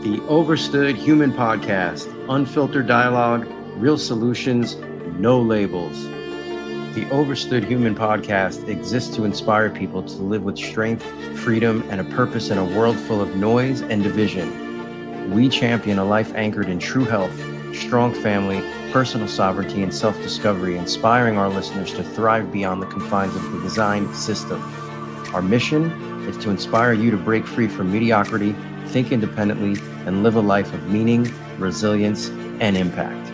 The Overstood Human Podcast. Unfiltered dialogue, real solutions, no labels. The Overstood Human Podcast exists to inspire people to live with strength, freedom, and a purpose in a world full of noise and division. We champion a life anchored in true health, strong family, personal sovereignty, and self-discovery, inspiring our listeners to thrive beyond the confines of the design system. Our mission is to inspire you to break free from mediocrity, think independently, and live a life of meaning, resilience, and impact.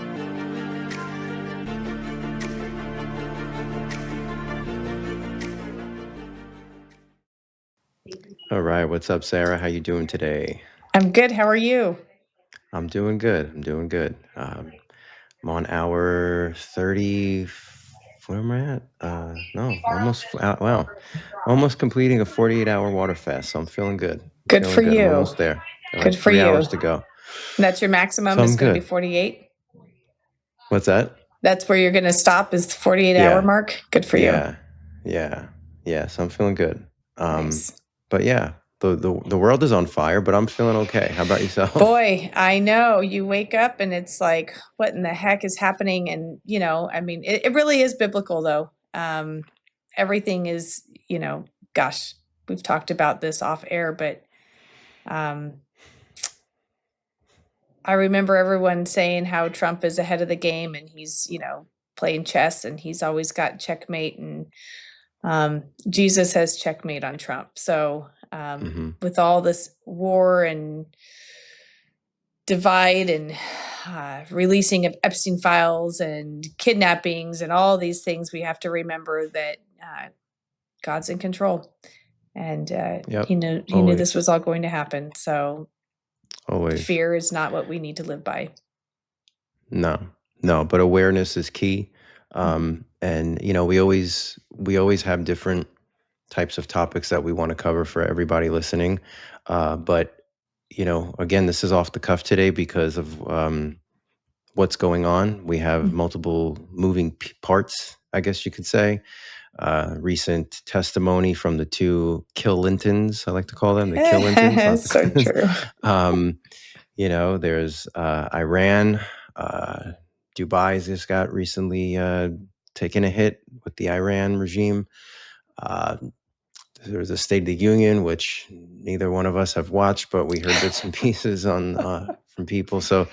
All right, what's up, Sarah? How you doing today? I'm good. How are you? I'm doing good. I'm on hour 30. Where am I at? Almost completing a 48-hour water fast. So I'm feeling good. Good for I'm you. almost there. Got Good like for 3 hours you. to go. And that's your maximum So is I'm going to be good. 48? What's that? That's where you're going to stop is the 48-hour mark? Good for you. Yeah. So I'm feeling good. Nice. But yeah, the world is on fire, but I'm feeling okay. How about yourself? Boy, I know. You wake up and it's like, what in the heck is happening? And, it really is biblical, though. Everything is, gosh, we've talked about this off air, but I remember everyone saying how Trump is ahead of the game and he's, playing chess and he's always got checkmate, and Jesus has checkmate on Trump. So with all this war and divide and releasing of Epstein files and kidnappings and all these things, we have to remember that God's in control. And he knew this was all going to happen. So always. Fear is not what we need to live by. No, but awareness is key. And we always have different types of topics that we want to cover for everybody listening. But again, this is off the cuff today because of what's going on. We have multiple moving parts, I guess you could say. Recent testimony from the two Killintons, I like to call them the Killintons. So true. There's Iran. Dubai just got recently taken a hit with the Iran regime. There's a State of the Union, which neither one of us have watched, but we heard bits and pieces on from people. So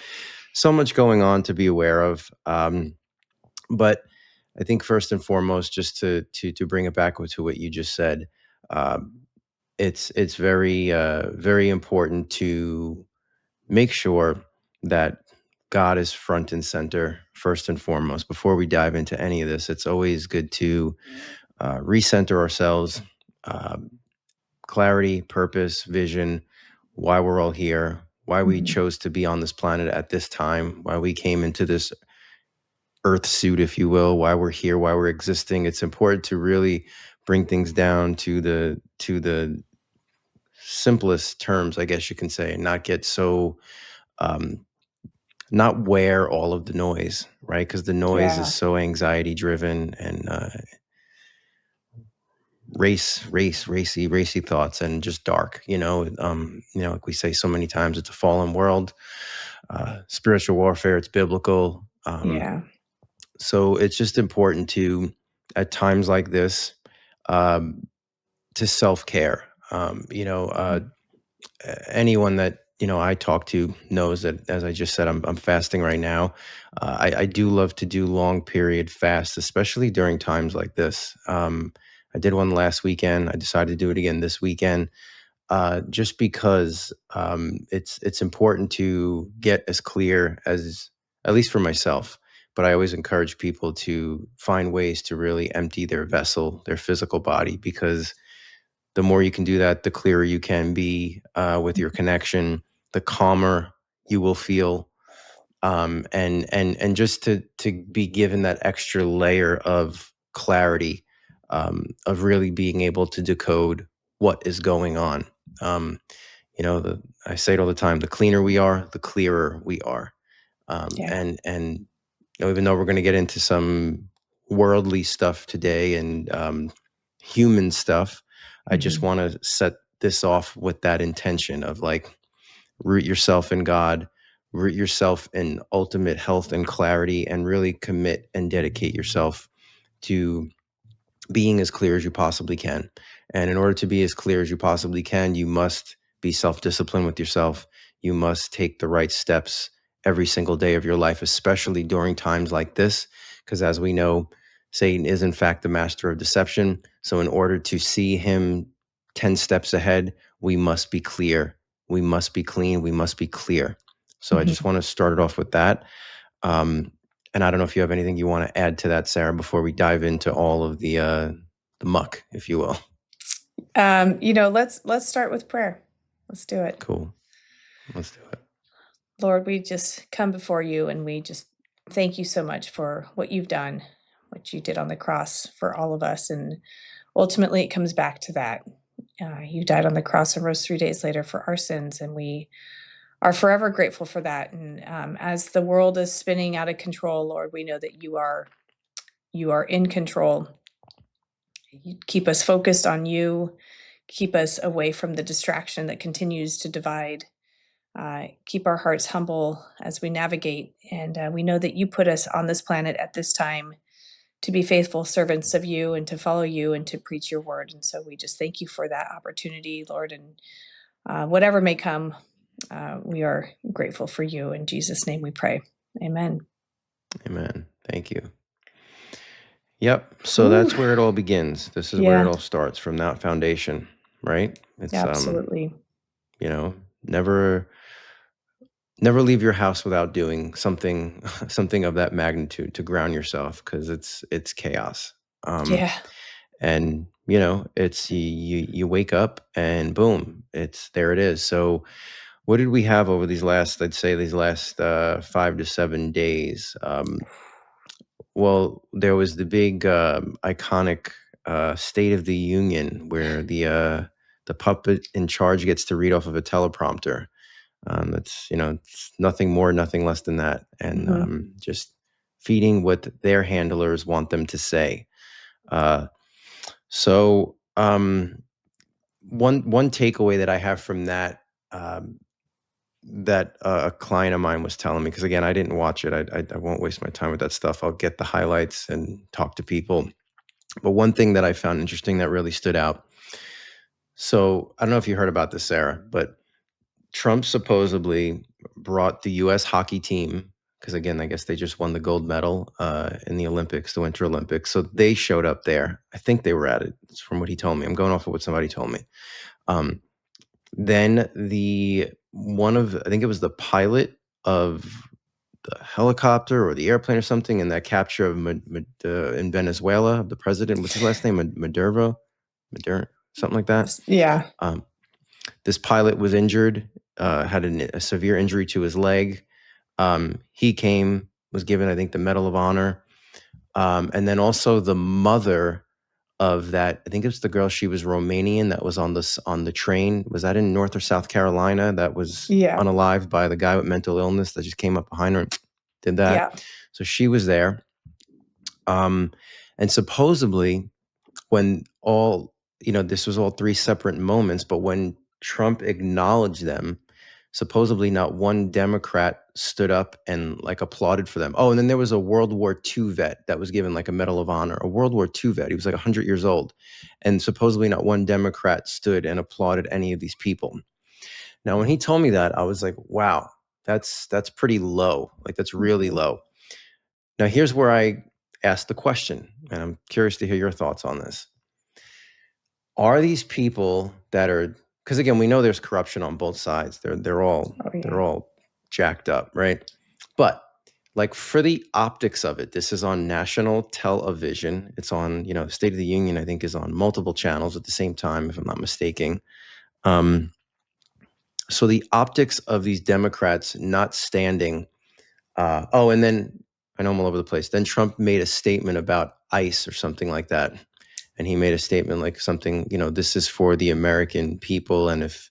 much going on to be aware of. But I think first and foremost, just to bring it back to what you just said, it's very very important to make sure that God is front and center first and foremost. Before we dive into any of this, it's always good to recenter ourselves. Clarity, purpose, vision, why we're all here, why we chose to be on this planet at this time, why we came into this earth suit, if you will, why we're here, why we're existing. It's important to really bring things down to the simplest terms, I guess you can say, and not get so not wear all of the noise, right? Because the noise is so anxiety driven and racy thoughts and just dark, like we say so many times, it's a fallen world, spiritual warfare, it's biblical. So it's just important to, at times like this, to self-care. Anyone that I talk to knows that, as I just said, I'm fasting right now. I do love to do long period fasts, especially during times like this. I did one last weekend. I decided to do it again this weekend, just because it's important to get as clear as, at least for myself. But I always encourage people to find ways to really empty their vessel, their physical body, because the more you can do that, the clearer you can be with your connection, the calmer you will feel, and just to be given that extra layer of clarity, of really being able to decode what is going on. I say it all the time: the cleaner we are, the clearer we are. And even though we're going to get into some worldly stuff today and human stuff, I just want to set this off with that intention of, like, root yourself in God, root yourself in ultimate health and clarity, and really commit and dedicate yourself to being as clear as you possibly can. And in order to be as clear as you possibly can, you must be self-disciplined with yourself. You must take the right steps every single day of your life, especially during times like this, because as we know, Satan is in fact the master of deception. So in order to see him 10 steps ahead, we must be clear. We must be clean. We must be clear. So I just Mhm. want to start it off with that. And I don't know if you have anything you want to add to that, Sarah, before we dive into all of the muck, if you will. Let's start with prayer. Let's do it. Cool. Let's do it. Lord, we just come before you and we just thank you so much for what you've done, what you did on the cross for all of us. And ultimately, it comes back to that. You died on the cross and rose 3 days later for our sins. And we are forever grateful for that. And as the world is spinning out of control, Lord, we know that you are in control. You keep us focused on you, keep us away from the distraction that continues to divide. Keep our hearts humble as we navigate. And we know that you put us on this planet at this time to be faithful servants of you and to follow you and to preach your word. And so we just thank you for that opportunity, Lord. And whatever may come, we are grateful for you. In Jesus' name we pray. Amen. Amen. Thank you. Yep. So Ooh, that's where it all begins. This is where it yeah, all starts, from that foundation, right? It's absolutely. you know, never leave your house without doing something something of that magnitude to ground yourself, because it's chaos. Um Yeah. and it's you wake up and boom, it's there, it is. So what did we have over these last, I'd say these last 5 to 7 days? Well, there was the big iconic State of the Union, where the puppet in charge gets to read off of a teleprompter. That's it's nothing more, nothing less than that, and Hmm. just feeding what their handlers want them to say. Uh, so one takeaway that I have from that, um, that a client of mine was telling me, because again, I didn't watch it. I won't waste my time with that stuff. I'll get the highlights and talk to people. But one thing that I found interesting that really stood out. So I don't know if you heard about this, Sarah, but Trump supposedly brought the U.S. hockey team, because again, I guess they just won the gold medal in the Olympics, the Winter Olympics. So they showed up there. I think they were at it, from what he told me. I'm going off of what somebody told me. Um, then I think it was the pilot of the helicopter or the airplane or something in that capture of in Venezuela, the president. What's his last name? Maduro, something like that. Yeah. Um, this pilot was injured, had a severe injury to his leg. He came, was given, I think, the Medal of Honor. And then also the mother of that, I think it was the girl, she was Romanian, that was on the train. Was that in North or South Carolina? That was Yeah. unalived by the guy with mental illness that just came up behind her and did that. Yeah. So she was there. And supposedly, when all, this was all three separate moments, but when Trump acknowledged them, supposedly not one Democrat stood up and like applauded for them. Oh, and then there was a World War II vet that was given like a Medal of Honor, a World War II vet. He was like 100 years old. And supposedly not one Democrat stood and applauded any of these people. Now, when he told me that, I was like, wow, that's pretty low. Like, that's really Mhm. low. Now, here's where I asked the question, and I'm curious to hear your thoughts on this. Are these people that are, because again, we know there's corruption on both sides. They're all Oh, they're yeah. all jacked up, right? But like, for the optics of it, this is on national television. It's on, State of the Union, I think, is on multiple channels at the same time, if I'm not mistaken. Um, so the optics of these Democrats not standing. Oh, and then I know I'm all over the place. Then Trump made a statement about ICE or something like that. And he made a statement like something, this is for the American people. And if,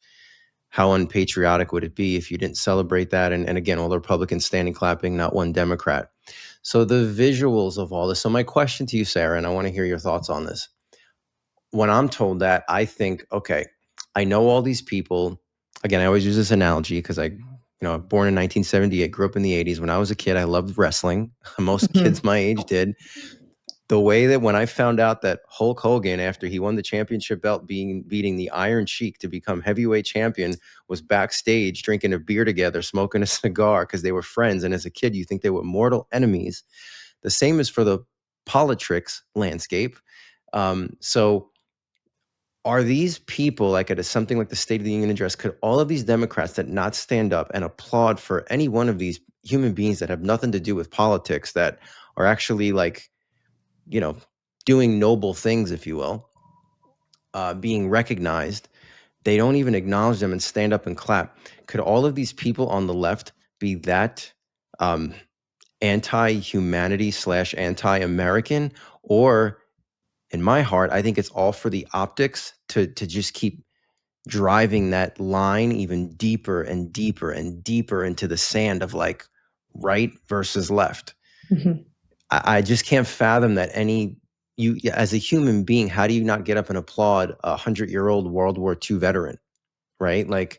how unpatriotic would it be if you didn't celebrate that? And again, all the Republicans standing clapping, not one Democrat. So the visuals of all this. So my question to you, Sarah, and I want to hear your thoughts on this. When I'm told that, I think, okay, I know all these people. again, I always use this analogy because born in 1978, grew up in the 80s. When I was a kid, I loved wrestling. Most Mhm. kids my age did. The way that when I found out that Hulk Hogan, after he won the championship belt, beating the Iron Sheik to become heavyweight champion, was backstage drinking a beer together, smoking a cigar because they were friends. And as a kid, you think they were mortal enemies. The same is for the politics landscape. So are these people, like at something like the State of the Union address, could all of these Democrats that not stand up and applaud for any one of these human beings that have nothing to do with politics, that are actually like, you know, doing noble things, if you will, being recognized, they don't even acknowledge them and stand up and clap? Could all of these people on the left be that um, anti-humanity / anti-American? Or in my heart, I think it's all for the optics to just keep driving that line even deeper and deeper and deeper into the sand of like right versus left. Mhm. I just can't fathom that you as a human being, how do you not get up and applaud a 100-year-old World War II veteran? Right? Like,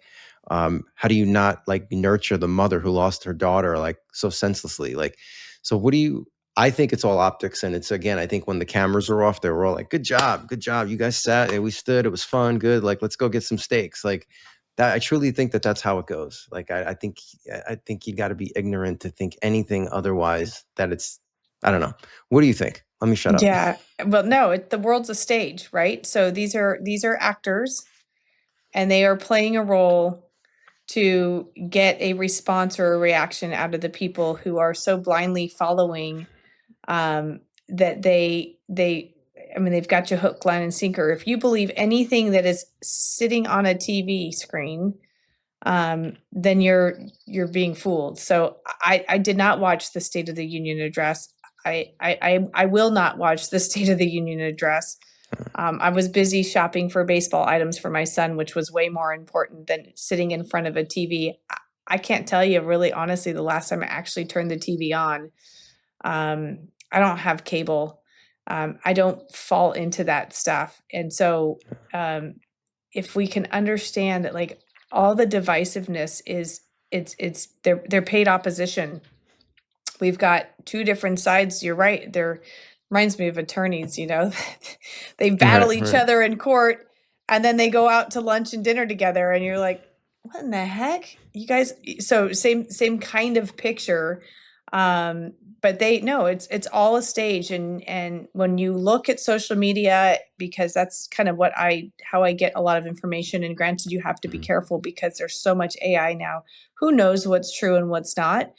how do you not like nurture the mother who lost her daughter like so senselessly? Like, so what do you? I think it's all optics, and it's, again, I think when the cameras are off, they were all like, "Good job, good job, you guys sat and we stood, it was fun, good. Like, let's go get some steaks." Like that, I truly think that that's how it goes. Like, I think you got to be ignorant to think anything otherwise. That it's, I don't know. What do you think? Let me shut up. Yeah. Well, no, the world's a stage, right? So these are actors, and they are playing a role to get a response or a reaction out of the people who are so blindly following, that I mean, they've got you hook, line, and sinker. If you believe anything that is sitting on a TV screen, then you're being fooled. So I did not watch the State of the Union address. I will not watch the State of the Union address. I was busy shopping for baseball items for my son, which was way more important than sitting in front of a TV. I can't tell you really honestly the last time I actually turned the TV on. I don't have cable. I don't fall into that stuff. And so, if we can understand that, like, all the divisiveness is, it's they're paid opposition. We've got two different sides. You're right. There reminds me of attorneys, they battle Right, each right. other in court, and then they go out to lunch and dinner together, and you're like, what in the heck? You guys, so same kind of picture. Um, but they no, it's all a stage. And when you look at social media, because that's kind of how I get a lot of information, and granted, you have to be Mhm. careful because there's so much AI now. Who knows what's true and what's not?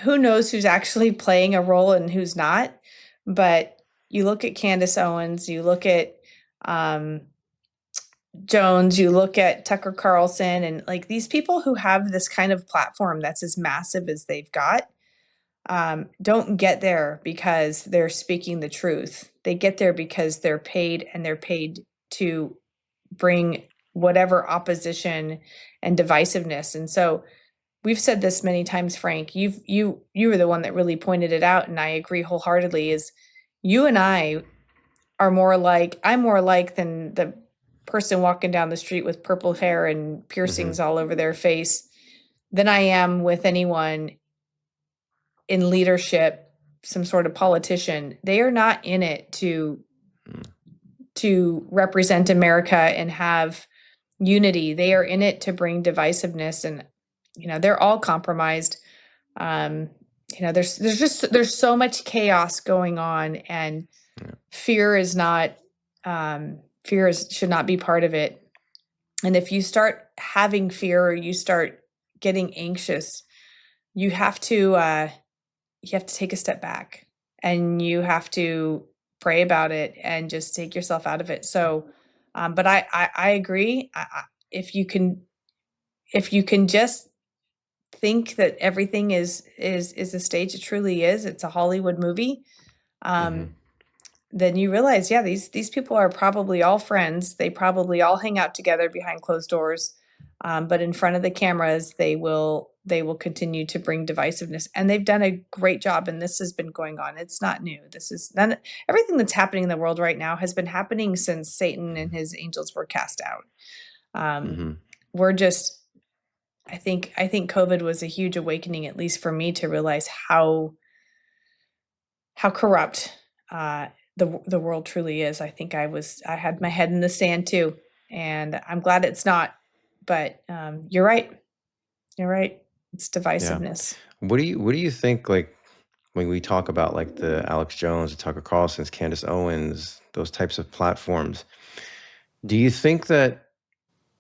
Who knows who's actually playing a role and who's not? But you look at Candace Owens, you look at um, Jones, you look at Tucker Carlson, and like these people who have this kind of platform that's as massive as they've got, don't get there because they're speaking the truth. They get there because they're paid, and they're paid to bring whatever opposition and divisiveness. And so we've said this many times, Frank. You were the one that really pointed it out, and I agree wholeheartedly. Is you and I are more like I'm more like than the person walking down the street with purple hair and piercings Mhm. all over their face than I am with anyone in leadership, some sort of politician. They are not in it Mm. to represent America and have unity. They are in it to bring divisiveness, and they're all compromised. Um, there's so much chaos going on, and Yeah. fear is not should not be part of it. And if you start having fear, or you start getting anxious, you have to take a step back, and you have to pray about it and just take yourself out of it. So, but I agree. If you can just think that everything is a stage, it truly is. It's a Hollywood movie. Um, Mhm. then you realize, yeah, these people are probably all friends. They probably all hang out together behind closed doors. But in front of the cameras, they will continue to bring divisiveness, and they've done a great job. And this has been going on. It's not new. This is none. Everything that's happening in the world right now has been happening since Satan and his angels were cast out. Um, Mhm. we're just I think COVID was a huge awakening, at least for me, to realize how corrupt the world truly is. I think I had my head in the sand too, and I'm glad it's not. But you're right. You're right. It's Yeah. divisiveness. What do you think, like, when we talk about like the Alex Jones, the Tucker Carlson's, Candace Owens, those types of platforms? Do you think that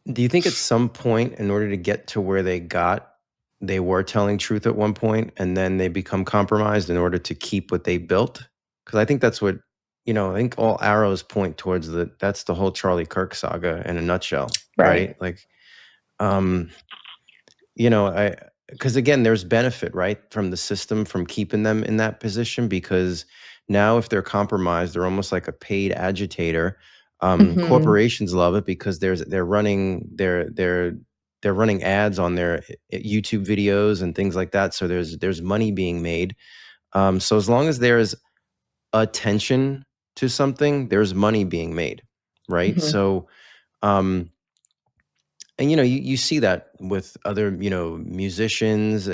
Do you think at some point, in order to get to where they got, they were telling truth at one point, and then they become compromised in order to keep what they built? Because I think that's what, I think all arrows point towards that's the whole Charlie Kirk saga in a nutshell, right? Right. Like, um, I because again, there's benefit, right, from the system from keeping them in that position, because now if they're compromised, they're almost like a paid agitator. Hmm. Corporations love it because they're running ads on their YouTube videos and things like that. So there's money being made. So as long as there's attention to something, there's money being made, right? Hmm. So and you see that with other musicians,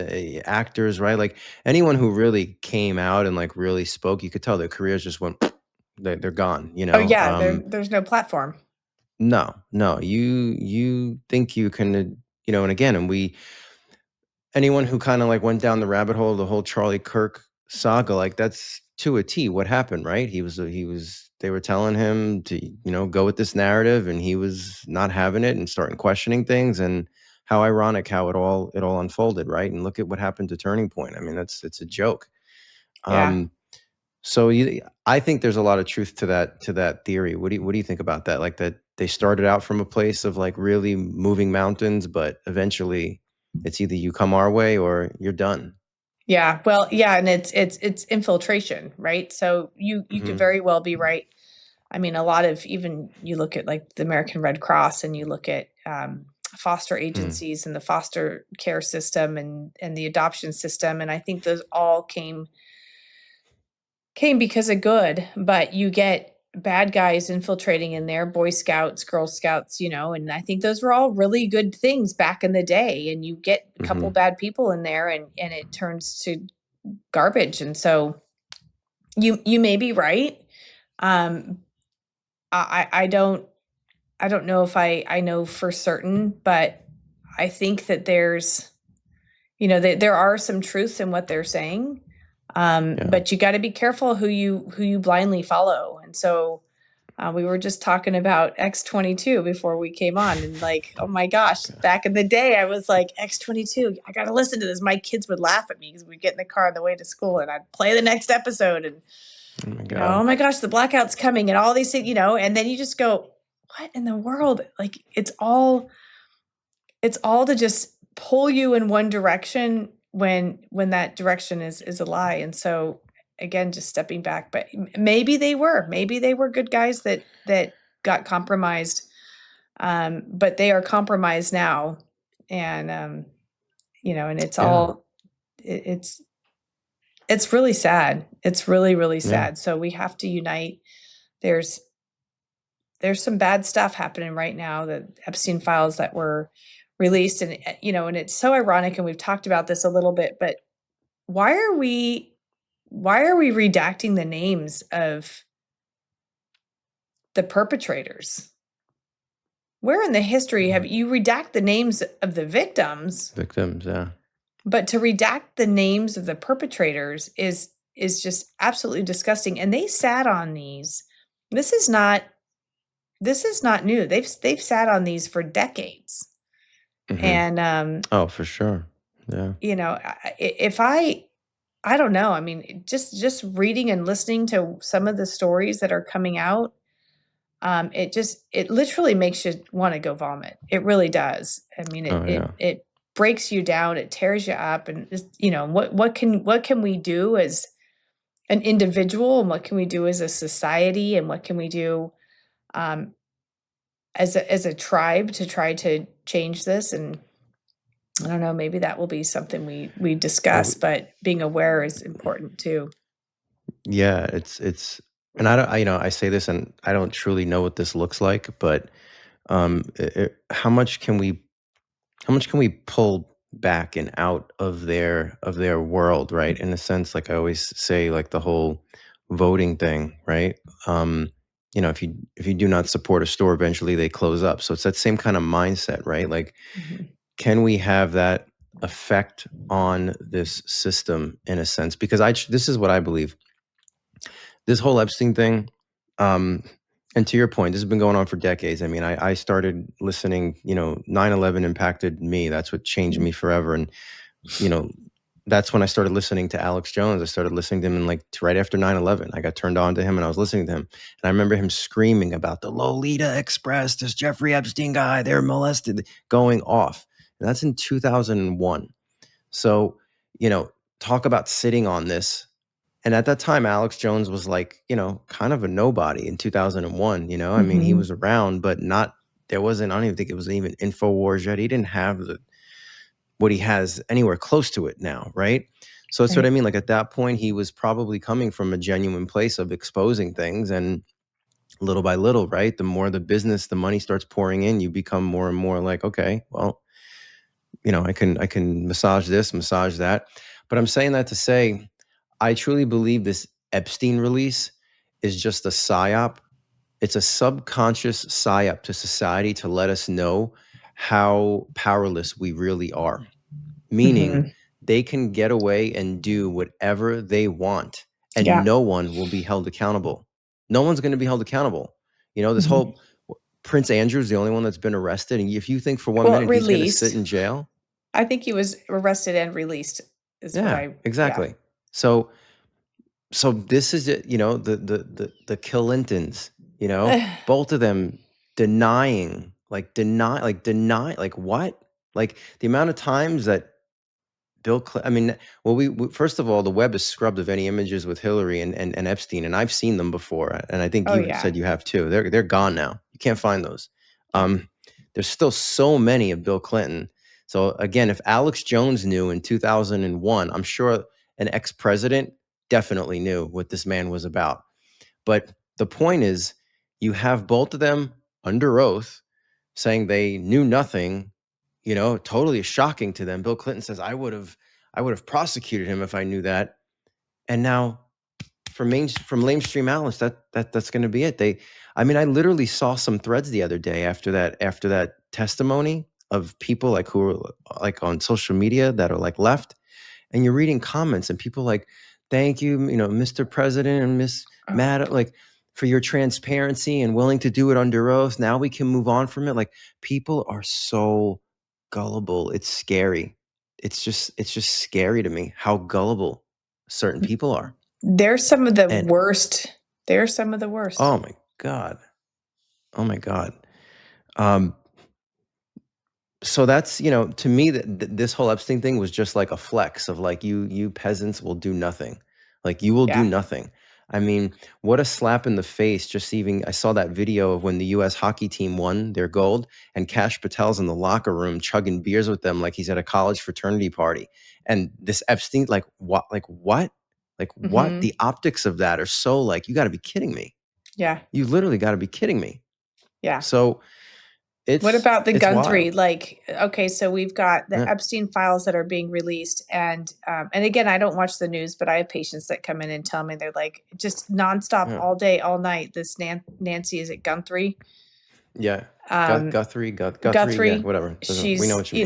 actors, right? Like anyone who really came out and like really spoke, you could tell their careers just went they're gone, Oh yeah, there's no platform. no, no, you think you can, and again, and we anyone who kind of like went down the rabbit hole, the whole Charlie Kirk saga, like that's to a T what happened, right? They were telling him to, go with this narrative, and he was not having it and starting questioning things. And how ironic how it all unfolded, right? And look at what happened to Turning Point. I mean, it's a joke. Yeah. Um, so I think there's a lot of truth to that theory. What do you think about that? Like that they started out from a place of like really moving mountains, but eventually it's either you come our way or you're done. Yeah. Well, yeah, and it's infiltration, right? So you could Hmm. very well be right. I mean, a lot of even you look at like the American Red Cross and you look at foster Mm. agencies and the foster care system and the adoption system, and I think those all came because of good, but you get bad guys infiltrating in there, Boy Scouts, Girl Scouts, and I think those were all really good things back in the day. And you get a couple Hmm. bad people in there and it turns to garbage. And so you may be right. Um I don't know if I know for certain, but I think that there are some truths in what they're saying. Yeah. But you got to be careful who you blindly follow. And so we were just talking about X22 before we came on, and like, oh my gosh, back in the day, I was like X22. I got to listen to this. My kids would laugh at me because we'd get in the car on the way to school, and I'd play the next episode, and Oh my God. oh my gosh, the blackout's coming, and all these things, and then you just go, what in the world? Like, it's all to just pull you in one direction when that direction is a lie. And so again, just stepping back, but maybe they were good guys that got compromised, but they are compromised now. And and it's Yeah. all it's really sad. It's really, really Yeah. sad. So we have to unite. There's there's some bad stuff happening right now, the Epstein files that were released. And and it's so ironic, and we've talked about this a little bit, but why are we why are we redacting the names of the perpetrators? Where in the history have Mhm. you redact the names of the victims, Victims. Yeah. but to redact the names of the perpetrators is just absolutely disgusting. And they sat on these. This is not this is not new. They've sat on these for decades. Hmm. And Oh, for sure. Yeah. if I don't know. I mean, just reading and listening to some of the stories that are coming out, it literally makes you want to go vomit. It really does. I mean, it Oh it yeah. it breaks you down. It tears you up. And what can we do as an individual, and what can we do as a society, and what can we do um, as a tribe to try to change this? And I don't know, maybe that will be something we Well, discuss, but being aware is important too. yeah. It's, and I don't. I say this, and I don't truly know what this looks like, but how much can we? how much can we pull back and out of their world, right? In a sense, like I always say, like the whole voting thing, right? Um, if you do not support a store, eventually they close up. So it's that same kind of mindset, right? Like, Mhm. can we have that effect on this system in a sense? Because this is what I believe. This whole Epstein thing, um, and to your point, this has been going on for decades. I mean, I started listening, 9/11 impacted me. That's what changed me forever. And, you know, that's when I started listening to Alex Jones. I started listening to him like right after 9/11. I got turned on to him and I was listening to him. And I remember him screaming about the Lolita Express, this Jeffrey Epstein guy, they're molested, going off. And that's in 2001. So, you know, talk about sitting on this. And at that time, Alex Jones was like, kind of a nobody in 2001. I mean, he was Mhm. around, but there wasn't, I don't even think it was even InfoWars yet. He didn't have what he has anywhere close to it now, right? So that's what I Right. mean. Like at that point, he was probably coming from a genuine place of exposing things. And little by little, right? The more the business, the money starts pouring in, you become more and more like, okay, well, I can massage this, massage that. But I'm saying that to say, I truly believe this Epstein release is just a psyop. It's a subconscious psyop to society to let us know how powerless we really are. Meaning, Mhm. they can get away and do whatever they want, and Yeah. no one will be held accountable. No one's going to be held accountable. This Mhm. whole Prince Andrew's the only one that's been arrested. And if you think for one Well, minute he's going to sit released. in jail, I think he was arrested and released is what yeah, I yeah. exactly. So this is it, the Clintons, both of them deny, like what? Like the amount of times that I mean, well, first of all, the web is scrubbed of any images with Hillary and Epstein, and I've seen them before, and I think Oh, you yeah. said you have too. They're gone now. You can't find those. Yeah. Um, there's still so many of Bill Clinton. So again, if Alex Jones knew in 2001, I'm sure an ex-president definitely knew what this man was about. But the point is, you have both of them under oath saying they knew nothing, totally shocking to them. Bill Clinton says, I would have prosecuted him if I knew that. And now from mainstream analysts, that's going to be it. I mean, I literally saw some threads the other day after that testimony of people like who are like on social media that are like left, and you're reading comments and people like, thank you, Mr. President and Miss Oh, Madam, like for your transparency and willing to do it under oath. Now we can move on from it. Like people are so gullible. It's scary. It's just scary to me how gullible certain people are. they're some of the And worst. They're some of the worst. oh my God. Oh my God. Um, so that's to me that this whole Epstein thing was just like a flex of like you peasants will do nothing, like you will do Yeah. nothing. I mean, what a slap in the face. Just even I saw that video of when the U.S. hockey team won their gold and Cash Patel's in the locker room chugging beers with them like he's at a college fraternity party, and this Epstein, like what, like what Mhm. the optics of that are so like, you got to be kidding me. Yeah. You literally got to be kidding me. Yeah. So What it's about the it's Guthrie? wild. Like, okay, so we've got the Yeah, Epstein files that are being released, and again, I don't watch the news, but I have patients that come in and tell me they're like just nonstop, yeah. all day, all night. This Nancy, is it Guthrie? Yeah. Um, Guthrie, yeah, Guthrie, whatever. Doesn't we know she's, what you mean.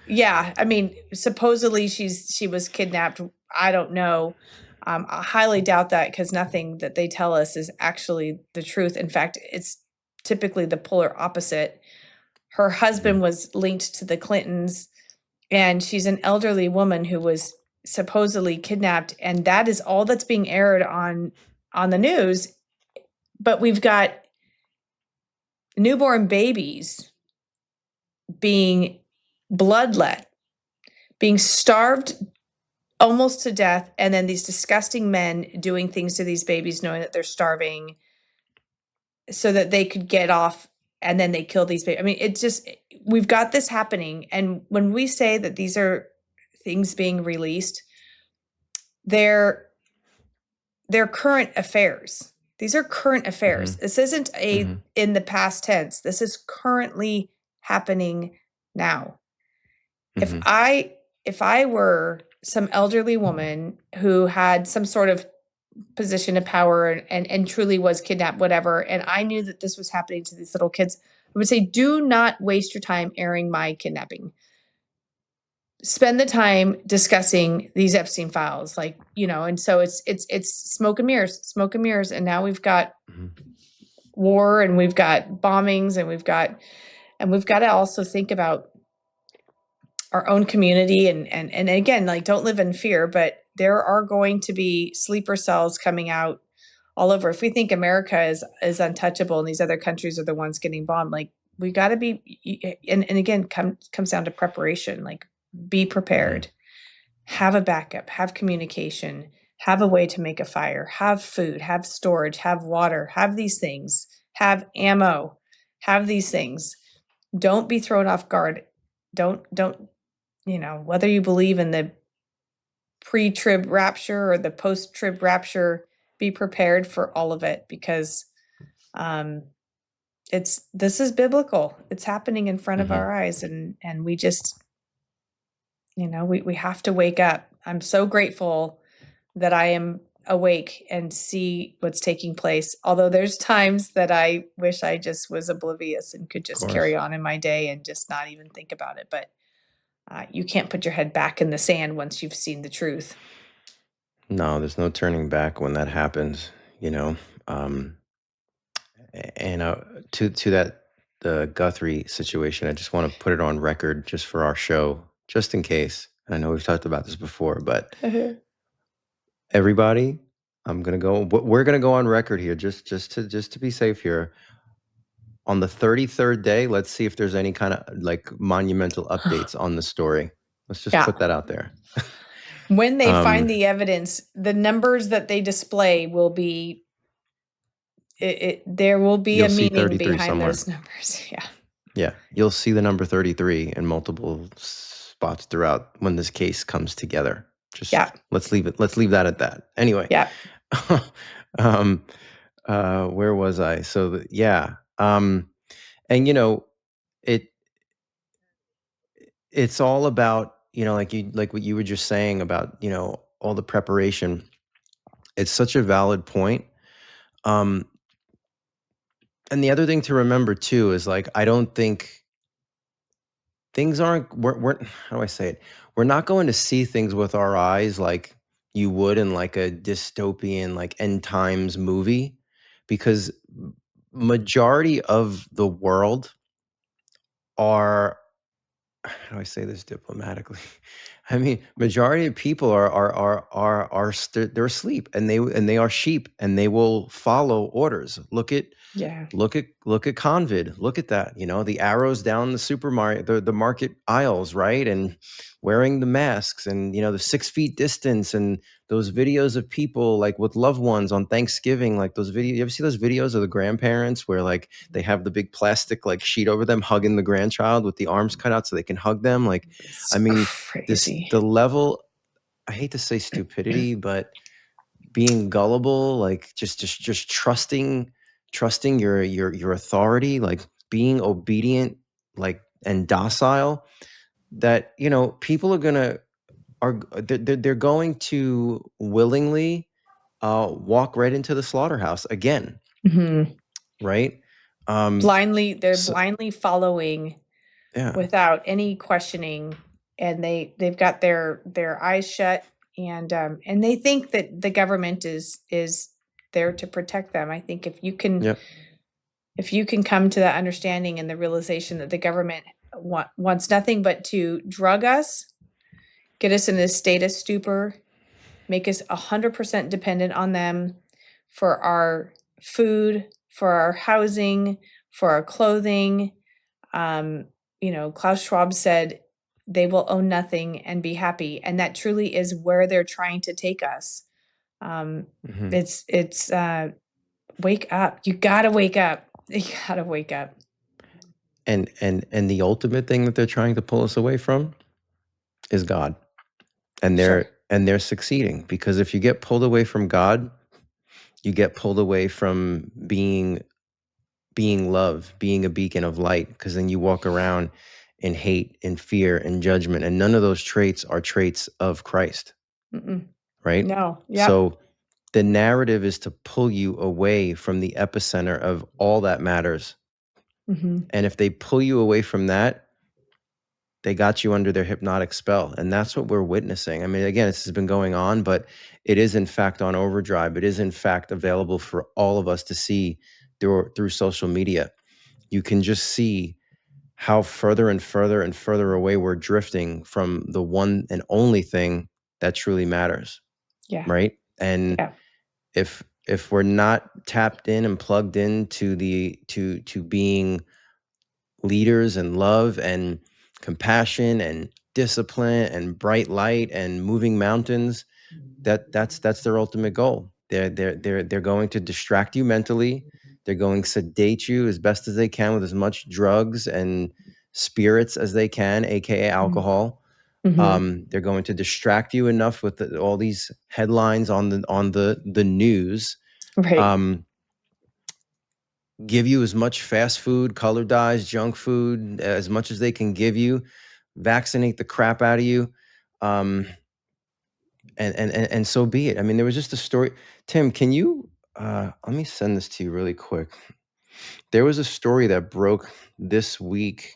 yeah, I mean, supposedly she was kidnapped. I don't know. I highly doubt that because nothing that they tell us is actually the truth. In fact, it's typically the polar opposite. Her husband Mhm, was linked to the Clintons, and she's an elderly woman who was supposedly kidnapped, and that is all that's being aired on the news. But we've got newborn babies being bloodlet, being starved almost to death, and then these disgusting men doing things to these babies knowing that they're starving so that they could get off, and then they kill these babies. I mean, it just we've got this happening, and when we say that these are things being released, they're they're current affairs. These are current affairs. mhm, This isn't a mhm, in the past tense. This is currently happening now. Mhm. If I were some elderly woman who had some sort of position of power and truly was kidnapped, whatever, and I knew that this was happening to these little kids, I would say, do not waste your time airing my kidnapping. Spend the time discussing these Epstein files, like, and so it's smoke and mirrors, and now we've got Mhm. war, and we've got bombings, and we've got to also think about our own community, and again, like, don't live in fear, but there are going to be sleeper cells coming out all over. If we think America is untouchable and these other countries are the ones getting bombed, like, we got to be, and again, comes down to preparation. Like, be Mhm. prepared, have a backup, have communication, have a way to make a fire, have food, have storage, have water, have these things, have ammo, have these things. Don't be thrown off guard. Don't whether you believe in the pre-trib rapture or the post-trib rapture, be prepared for all of it, because um this is biblical. It's happening in front of Mhm. our eyes, and we just, we have to wake up. I'm so grateful that I am awake and see what's taking place. Although there's times that I wish I just was oblivious and could Of just carry course. on in my day and just not even think about it. But you can't put your head back in the sand once you've seen the truth. No, there's no turning back when that happens, you know? Um, and to that the Guthrie situation, I just want to put it on record just for our show, just in case. I know we've talked about this before, but everybody, we're gonna go on record here, just to be safe here. On the 33rd day, let's see if there's any kind of like monumental updates on the story. Let's just Yeah. put that out there. When they find Um, the evidence, the numbers that they display will be there will be you'll a see meaning 33 behind somewhere. those numbers. Yeah. Yeah, you'll see the number 33 in multiple spots throughout when this case comes together. Yeah. Just let's leave that at that. Anyway, Yeah. um, where was I? So yeah, and it it's all about like what you were just saying about all the preparation. It's such a valid point. Um, and the other thing to remember too is like I don't think things aren't we're how do I say it? We're not going to see things with our eyes like you would in like a dystopian like end times movie because majority of the world are how do I say this diplomatically? I mean, majority of people they're asleep and they are sheep and they will follow orders. Yeah. Look at Convid. Look at that. The arrows down the supermarket, the market aisles, right? And wearing the masks and the 6 feet distance and those videos of people like with loved ones on Thanksgiving, like those videos. You ever see those videos of the grandparents where like they have the big plastic like sheet over them hugging the grandchild with the arms cut out so they can hug them? Like, It's I mean, crazy. the level, I hate to say stupidity, but being gullible, like just trusting your authority, like being obedient, like and docile, that people they're going to willingly walk right into the slaughterhouse again, Mhm. right? Um, They're so blindly following yeah, without any questioning, and they've got their eyes shut, and they think that the government is there to protect them. I think yep, if you can come to that understanding and the realization that the government wants nothing but to drug us, get us in this state of stupor, make us 100% dependent on them for our food, for our housing, for our clothing. Um, Klaus Schwab said they will own nothing and be happy, and that truly is where they're trying to take us. Um, hmm it's wake up. You gotta wake up. You gotta wake up. and the ultimate thing that they're trying to pull us away from is God, and Sure. they're succeeding because if you get pulled away from God, you get pulled away from being love, being a beacon of light, because then you walk around in hate, in fear, in judgment. And none of those traits are traits of Christ, Mm-mm. right? No. Yep. So the narrative is to pull you away from the epicenter of all that matters. Mm-hmm. And if they pull you away from that, they got you under their hypnotic spell. And that's what we're witnessing. I mean, again, this has been going on, but it is in fact on overdrive. It is in fact available for all of us to see through social media. You can just see how further and further and further away we're drifting from the one and only thing that truly matters, Yeah. right? And Yeah. if we're not tapped in and plugged in to being leaders and love and compassion and discipline and bright light and moving mountains, that's their ultimate goal. They're going to distract you mentally. They're going to sedate you as best as they can with as much drugs and spirits as they can, aka alcohol. Mm-hmm. They're going to distract you enough with all these headlines on the news. Right. Um, give you as much fast food, color dyes, junk food, as much as they can give you, vaccinate the crap out of you. Um, and so be it. I mean, there was just a story. Tim, can you let me send this to you really quick. There was a story that broke this week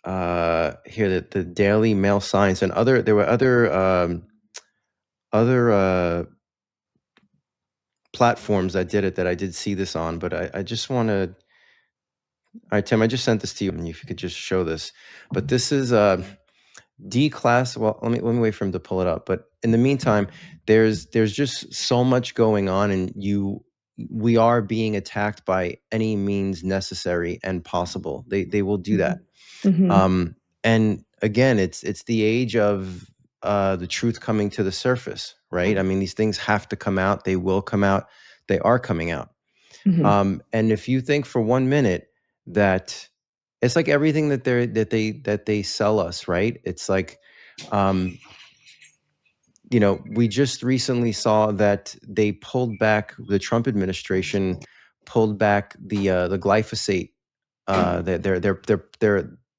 here that the Daily Mail Science and there were other platforms that did it that I did see this on, but I just want to. All right, Tim, I just sent this to you, and if you could just show this. But this is D-class. Well, let me wait for him to pull it up. But in the meantime, there's just so much going on, and we are being attacked by any means necessary and possible. They will do that. Mm-hmm. And again, it's the age of the truth coming to the surface, right? I mean, these things have to come out. They will come out. They are coming out. Mm-hmm. And if you think for 1 minute that it's like everything that they sell us, right? It's like, um, we just recently saw that they pulled back, the Trump administration pulled back the glyphosate.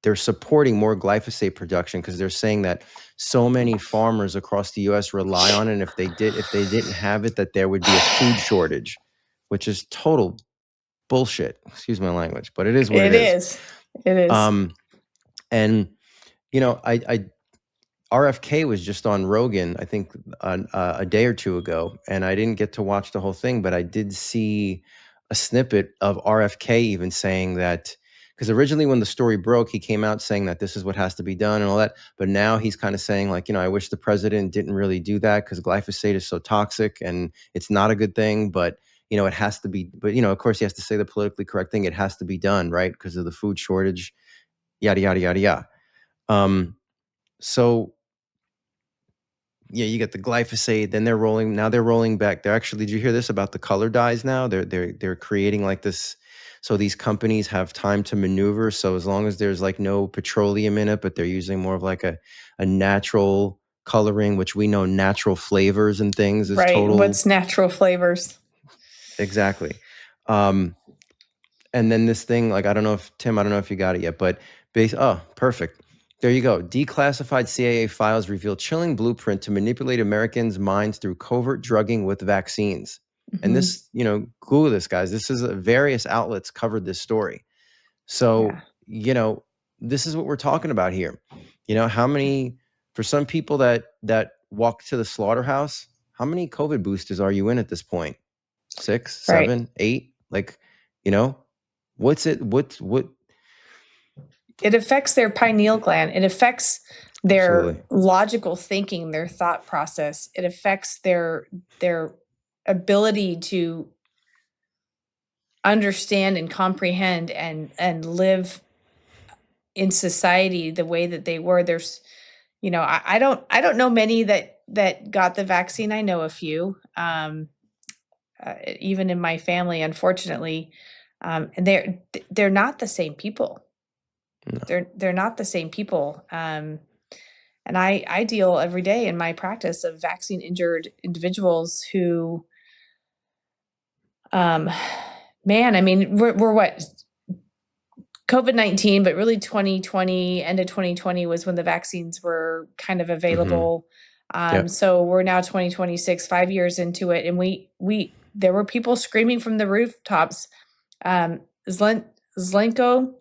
They're supporting more glyphosate production because they're saying that so many farmers across the U.S. rely on it. And if they didn't have it, that there would be a food shortage, which is total bullshit. Excuse my language, but it is what it It is. is. It is. And I RFK was just on Rogan, I think a day or two ago, and I didn't get to watch the whole thing, but I did see a snippet of RFK even saying that, because originally when the story broke, he came out saying that this is what has to be done and all that, but now he's kind of saying like, I wish the president didn't really do that because glyphosate is so toxic and it's not a good thing, but it has to be, but of course he has to say the politically correct thing. It has to be done, right? Because of the food shortage, yada, yada, yada, yada. So yeah, you get the glyphosate. Then they're rolling back. They're actually, did you hear this about the color dyes now? They're creating like this. So these companies have time to maneuver. So as long as there's like no petroleum in it, but they're using more of like a natural coloring, which we know natural flavors and things is Right. total. What's natural flavors? Exactly. And then this thing, like, I don't know if you got it yet, but perfect. There you go. Declassified CIA files reveal chilling blueprint to manipulate Americans' minds through covert drugging with vaccines. And Mm-hmm. this, Google this, guys. This is various outlets covered this story. Yeah. So, this is what we're talking about here. How many, for some people that walk to the slaughterhouse, how many COVID boosters are you in at this point? 6, Right. 7, 8? Like, you know, what's it? What? It affects their pineal gland. It affects their Absolutely. logical thinking, their thought process. It affects their ability to understand and comprehend and live in society the way that they were. There's, I don't know many that got the vaccine. I know a few, even in my family, unfortunately, and they're not the same people. No. They're not the same people. And I deal every day in my practice of vaccine injured individuals who, um, man, I mean, we're what, COVID-19, but really 2020, end of 2020 was when the vaccines were kind of Mhm. available. Yep. So we're now 2026, 5 years into it, and there were people screaming from the rooftops. Zlen, Zlenko,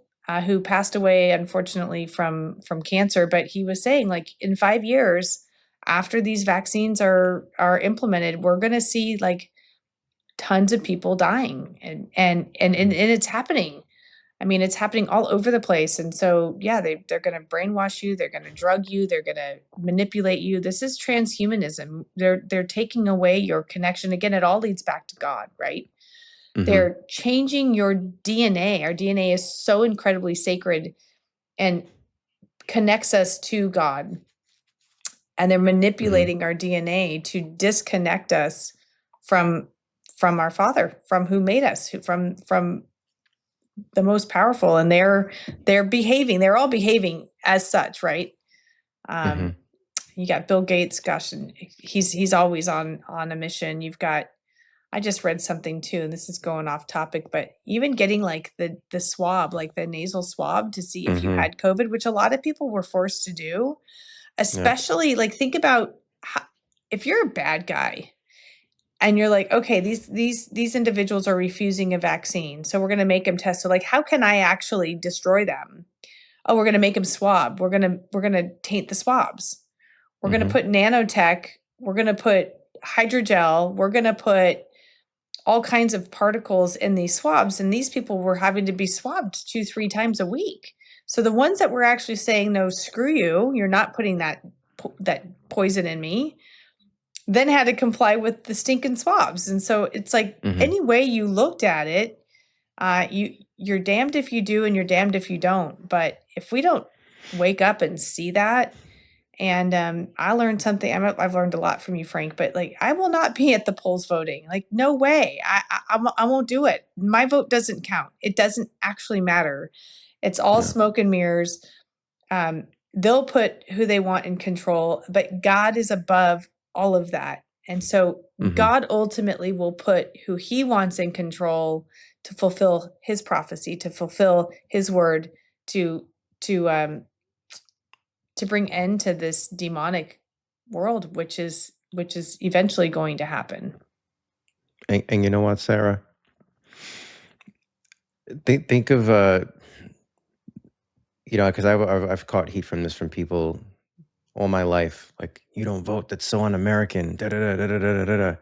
who passed away unfortunately from cancer, but he was saying, like, in 5 years after these vaccines are implemented, we're going to see like tons of people dying, and Mhm. it's happening. I mean, it's happening all over the place. And so, yeah, they're going to brainwash you. They're going to drug you. They're going to manipulate you. This is transhumanism. They're taking away your connection. Again, it all leads back to God, right? Mhm. They're changing your DNA. Our DNA is so incredibly sacred and connects us to God. And they're Mhm. manipulating our DNA to disconnect us from from our Father, from who made us, from the most powerful. And they're all behaving as such, right? um Mhm. you got Bill Gates, gosh, and he's always on a mission. You've got, I just read something too, and this is going off topic, but even getting like the swab, like the nasal swab, to see if you Mhm. had COVID, which a lot of people were forced to do. Yep. Especially, like, think about how, if you're a bad guy and you're like, okay, these individuals are refusing a vaccine, so we're going to make them test. So, like, how can I actually destroy them? Oh, we're going to make them swab. We're going to taint the swabs. We're going to Mhm. put nanotech. We're going to put hydrogel. We're going to put all kinds of particles in these swabs, and these people were having to be swabbed 2-3 times a week. So the ones that were actually saying, no, screw you, you're not putting that poison in me, then had to comply with the stinking swabs. And so it's like, Mhm. any way you looked at it, you're damned if you do and you're damned if you don't. But if we don't wake up and see that, and I learned something. I've learned a lot from you, Frank. But, like, I will not be at the polls voting. Like, no way. I won't do it. My vote doesn't count. It doesn't actually matter. It's all Yeah. smoke and mirrors. They'll put who they want in control, but God is above all of that. And so Mhm. God ultimately will put who He wants in control to fulfill His prophecy, to fulfill His word, to to um, to bring end to this demonic world, which is eventually going to happen. And you know what, Sarah? Think of because I've caught heat from this from people all my life. Like, you don't vote. That's so un-American. Da da da da da da da da.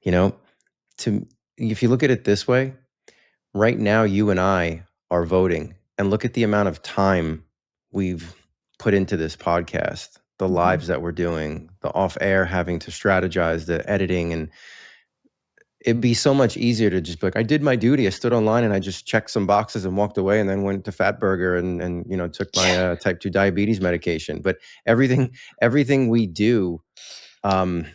You know, to if you look at it this way, right now you and I are voting, and look at the amount of time we've put into this podcast, the Mhm. lives that we're doing, the off air having to strategize, the editing, and it'd be so much easier to just be like, I did my duty. I stood online and I just checked some boxes and walked away, and then went to Fatburger and took my Yeah. type 2 diabetes medication. But everything we do um,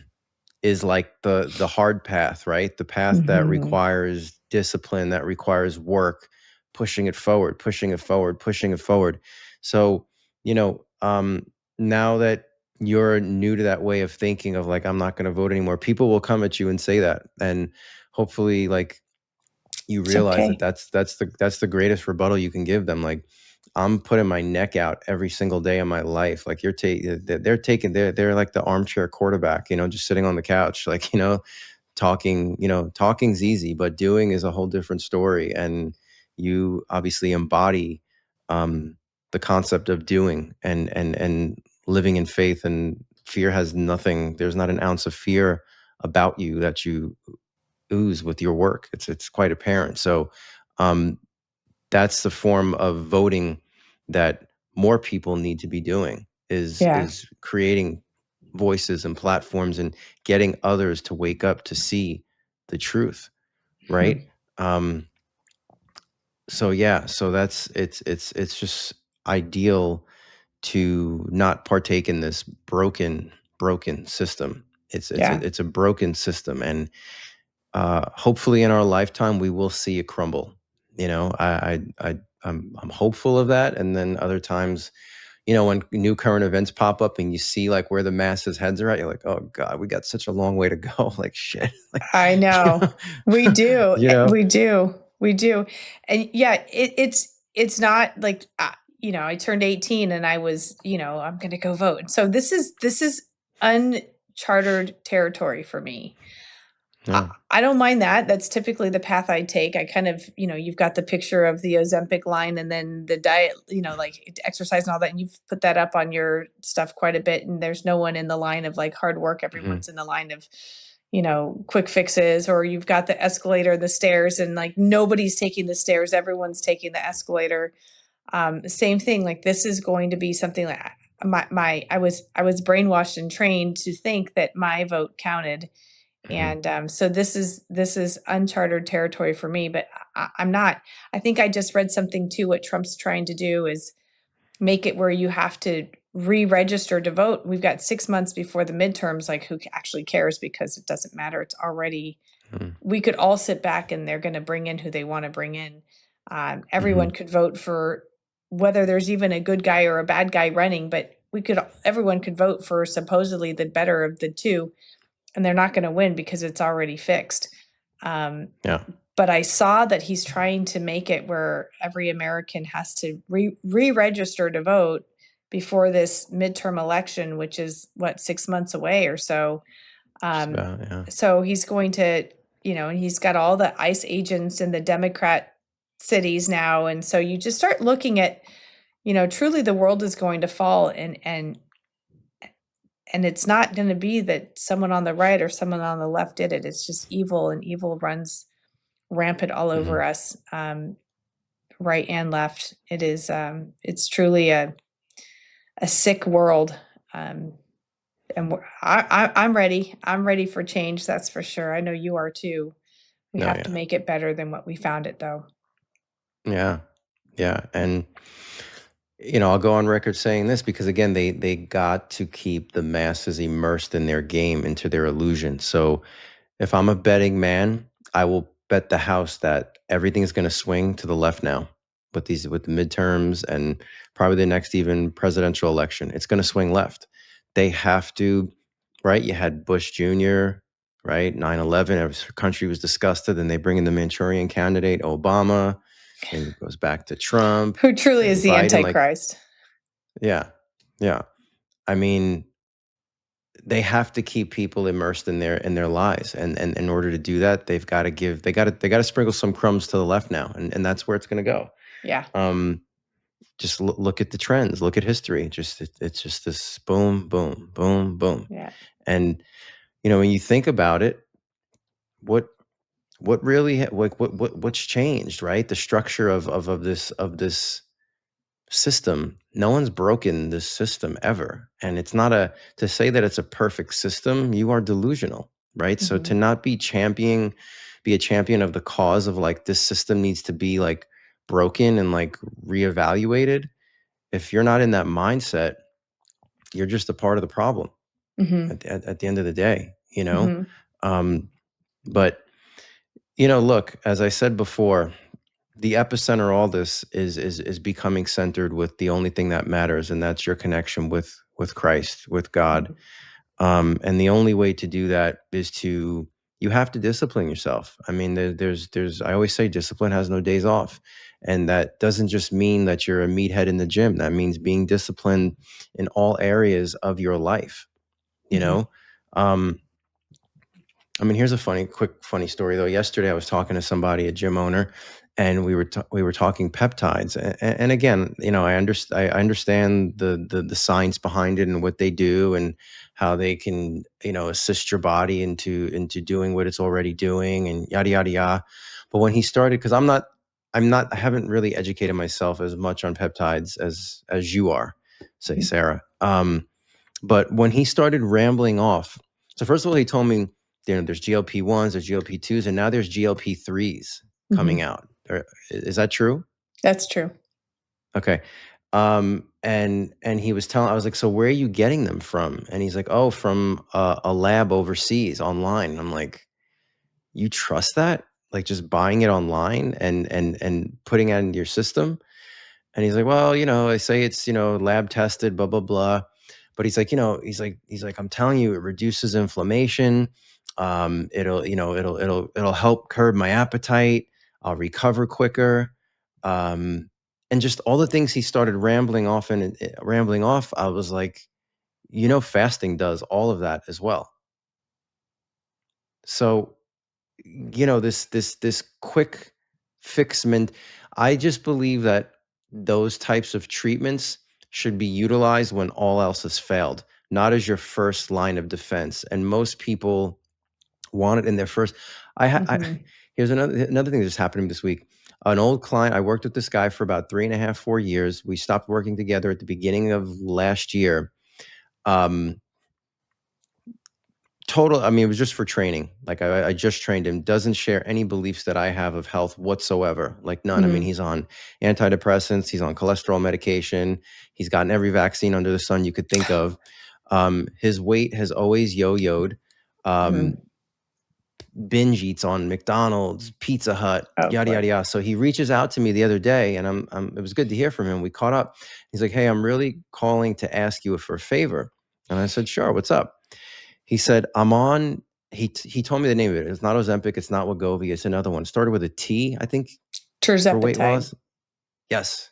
is like the hard path, right? The path that Mhm. requires discipline, that requires work, pushing it forward, pushing it forward, pushing it forward. So, now that you're new to that way of thinking of like, I'm not going to vote anymore, people will come at you and say that, and hopefully, like, you It's realize that okay. that's the greatest rebuttal you can give them. Like, I'm putting my neck out every single day of my life. Like, they're taking, they're like the armchair quarterback, just sitting on the couch, like, talking's easy, but doing is a whole different story. And you obviously embody um, the concept of doing and living in faith. And fear has nothing. There's not an ounce of fear about you that you ooze with your work. It's quite apparent. So um, that's the form of voting that more people need to be doing, is Yeah. is creating voices and platforms and getting others to wake up to see the truth, right? Mhm. um so yeah, so that's it's just ideal to not partake in this broken system. Yeah. It's a broken system, and hopefully in our lifetime we will see it crumble. I'm hopeful of that. And then other times, when new current events pop up and you see like where the masses heads are at, you're like, oh God, we got such a long way to go. Like, shit. Like, I you know. know, We do. you know. We do. We do. And yeah, it's it's not like, I turned 18 and I was, I'm going to go vote. And so this is uncharted territory for me. I, Yeah. I don't mind that. That's typically the path I take. I kind of, you've got the picture of the Ozempic line and then the diet, like exercise and all that. And you've put that up on your stuff quite a bit. And there's no one in the line of like hard work. Hmm. Everyone's in the line of, quick fixes, or you've got the escalator, the stairs, and like nobody's taking the stairs. Everyone's taking the escalator. Same thing. Like this is going to be something like I was brainwashed and trained to think that my vote counted, Hmm. and so this is uncharted territory for me. But I'm not. I think I just read something too. What Trump's trying to do is make it where you have to re-register to vote. We've got 6 months before the midterms. Like, who actually cares? Because it doesn't matter. It's already. Hmm. We could all sit back and they're going to bring in who they want to bring in. Everyone Hmm. could vote for whether there's even a good guy or a bad guy running, but everyone could vote for supposedly the better of the two, and they're not going to win because it's already fixed. Um, Yeah. but I saw that he's trying to make it where every American has to re-register to vote before this midterm election, which is what, 6 months away or so. Just Um, about. Yeah. so he's going to, and he's got all the ICE agents in the Democrat cities now, and so you just start looking at, truly the world is going to fall, and it's not going to be that someone on the right or someone on the left did it. It's just evil, and evil runs rampant all over Hmm. us, right and left. It's truly a sick world, um, and I'm ready. I'm ready for change. That's for sure. I know you are too. We No. have to Yeah. make it better than what we found it, though. Yeah. Yeah. And I'll go on record saying this because again, they got to keep the masses immersed in their game, into their illusion. So if I'm a betting man, I will bet the house that everything's going to swing to the left now with the midterms and probably the next even presidential election. It's going to swing left. They have to, right? You had Bush Jr., right? 9/11, every country was disgusted. Then they bring in the Manchurian candidate, Obama. Then it goes back to Trump, Who truly is then the Biden. Like, Antichrist? yeah, yeah. I mean, they have to keep people immersed in their lives, and in order to do that, they got to sprinkle some crumbs to the left now, and that's where it's going to go. Yeah. um just look at the trends, look at history. It's just this boom, boom, boom, boom. Yeah. And when you think about it, what really what's changed, right? The structure of this system. No one's broken this system ever. And it's not to say that it's a perfect system, you are delusional, right? So to Mhm. not be a champion of the cause of like this system needs to be like broken and like reevaluated. If you're not in that mindset, you're just a part of the problem Mhm. at the end of the day. Mhm. Um, but look, as I said before, the epicenter of all this is becoming centered with the only thing that matters, and that's your connection with Christ, with God. Mhm. And the only way to do that is you have to discipline yourself. I mean, there's I always say discipline has no days off, and that doesn't just mean that you're a meathead in the gym. That means being disciplined in all areas of your life. You Mhm. know. Um, I mean, here's a funny story though. Yesterday, I was talking to somebody, a gym owner, and we were talking peptides. And again, I understand the science behind it and what they do and how they can assist your body into doing what it's already doing and yada yada yada. But when he started, because I haven't really educated myself as much on peptides as you are, say Mhm. Sarah. But when he started rambling off, so first of all, he told me, there's GLP-1s, there's GLP-2s, and now there's GLP-3s coming Mhm. out. Is that true? That's true. Okay. And he was telling, I was like, so where are you getting them from? And he's like, oh, from a lab overseas online. And I'm like, you trust that? Like just buying it online and putting it in your system? And he's like, well, I say it's, lab tested, blah, blah, blah. But he's like, he's like, I'm telling you, it reduces inflammation. It'll help curb my appetite. I'll recover quicker. Um, And just all the things he started rambling off and rambling off, I was like, fasting does all of that as well. So, this quick fix I just believe that those types of treatments should be utilized when all else has failed, not as your first line of defense. And most people want it in their first. Here's another thing that just happened to me this week. An old client, I worked with this guy for about 3.5, 4 years. We stopped working together at the beginning of last year. Total, I mean, it was just for training. Like I just trained him. Doesn't share any beliefs that I have of health whatsoever. Like none. I mean, he's on antidepressants. He's on cholesterol medication. He's gotten every vaccine under the sun you could think of. His weight has always yo-yoed. Binge eats on McDonald's, Pizza Hut, yada, yada, yada. So he reaches out to me the other day, and it was good to hear from him. We caught up. He's like, "Hey, I'm really calling to ask you for a favor." And I said, "Sure, what's up?" He said, he told me the name of it. It's not Ozempic. It's not Wegovy. It's another one. It started with a T, I think, for weight loss. Yes.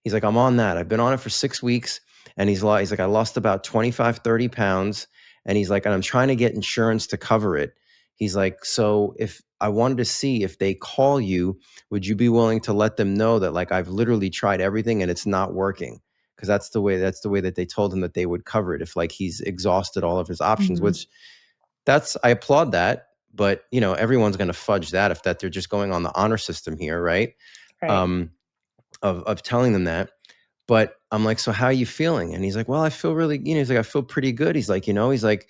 He's like, I'm on that. I've been on it for 6 weeks. And he's like, I lost about 25, 30 pounds. And he's like, and I'm trying to get insurance to cover it. He's like, so if I wanted to see if they call you, would you be willing to let them know that like I've literally tried everything and it's not working? Because that's the way that they told him that they would cover it if like he's exhausted all of his options, which I applaud that. But everyone's going to fudge that if they're just going on the honor system here, right? Of telling them that. But I'm like, so how are you feeling? And he's like, well, I feel really, he's like, I feel pretty good. He's like, he's like,